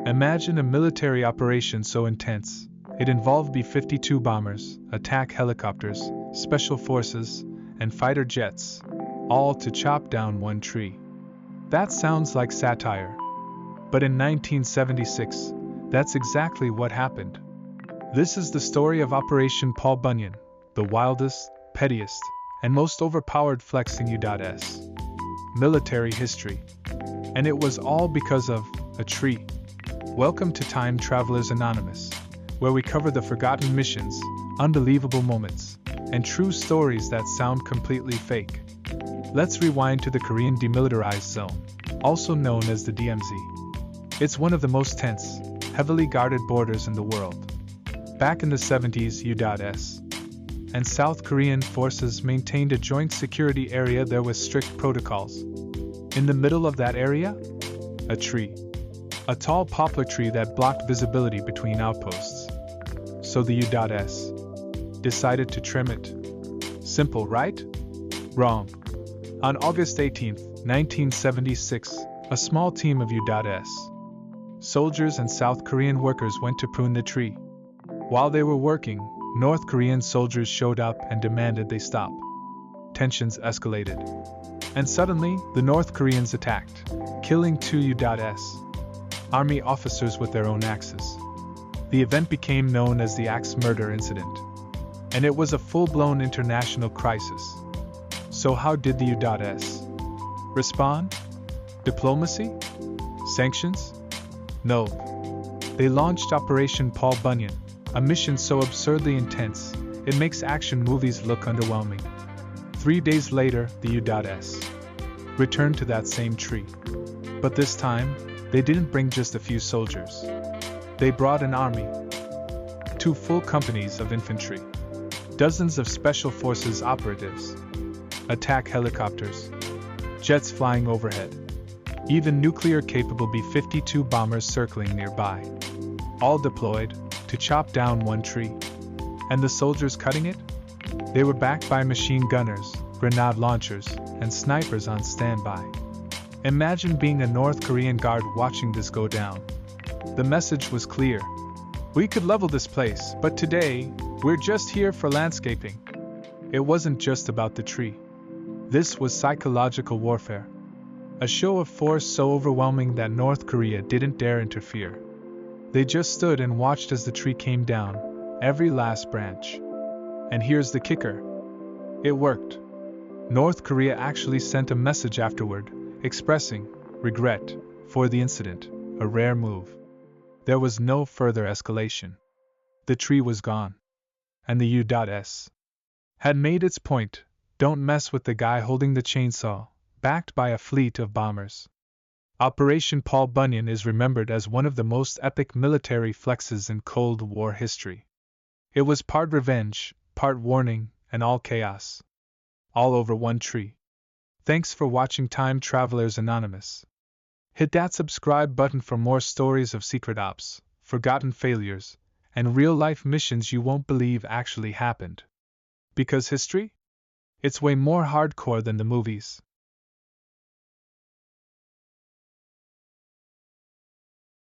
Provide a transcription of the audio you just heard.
Imagine a military operation so intense. It involved B-52 bombers, attack helicopters, special forces, and fighter jets, all to chop down one tree. That sounds like satire. But in 1976, that's exactly what happened. This is the story of Operation Paul Bunyan, the wildest, pettiest, and most overpowered flex in U.S. military history. And it was all because of a tree. Welcome to Time Travelers Anonymous, where we cover the forgotten missions, unbelievable moments, and true stories that sound completely fake. Let's rewind to the Korean Demilitarized Zone, also known as the DMZ. It's one of the most tense, heavily guarded borders in the world. Back in the 70s, U.S. and South Korean forces maintained a joint security area there with strict protocols. In the middle of that area? A tree. A tall poplar tree that blocked visibility between outposts. So the U.S. decided to trim it. Simple, right? Wrong. On August 18, 1976, a small team of U.S. soldiers and South Korean workers went to prune the tree. While they were working, North Korean soldiers showed up and demanded they stop. Tensions escalated. And suddenly, the North Koreans attacked, killing 2 U.S. Army officers with their own axes. The event became known as the Axe Murder Incident. And it was a full-blown international crisis. So how did the U.S. respond? Diplomacy? Sanctions? No. They launched Operation Paul Bunyan, a mission so absurdly intense, it makes action movies look underwhelming. 3 days later, the U.S. returned to that same tree. But this time, they didn't bring just a few soldiers. They brought an army. 2 full companies of infantry. Dozens of special forces operatives. Attack helicopters. Jets flying overhead. Even nuclear-capable B-52 bombers circling nearby. All deployed to chop down one tree. And the soldiers cutting it? They were backed by machine gunners, grenade launchers, and snipers on standby. Imagine being a North Korean guard watching this go down. The message was clear. We could level this place, but today, we're just here for landscaping. It wasn't just about the tree. This was psychological warfare. A show of force so overwhelming that North Korea didn't dare interfere. They just stood and watched as the tree came down, every last branch. And here's the kicker. It worked. North Korea actually sent a message afterward, expressing regret for the incident, a rare move. There was no further escalation. The tree was gone. And the U.S. had made its point. Don't mess with the guy holding the chainsaw, backed by a fleet of bombers. Operation Paul Bunyan is remembered as one of the most epic military flexes in Cold War history. It was part revenge, part warning, and all chaos. All over one tree. Thanks for watching Time Travelers Anonymous. Hit that subscribe button for more stories of secret ops, forgotten failures, and real-life missions you won't believe actually happened. Because history? It's way more hardcore than the movies.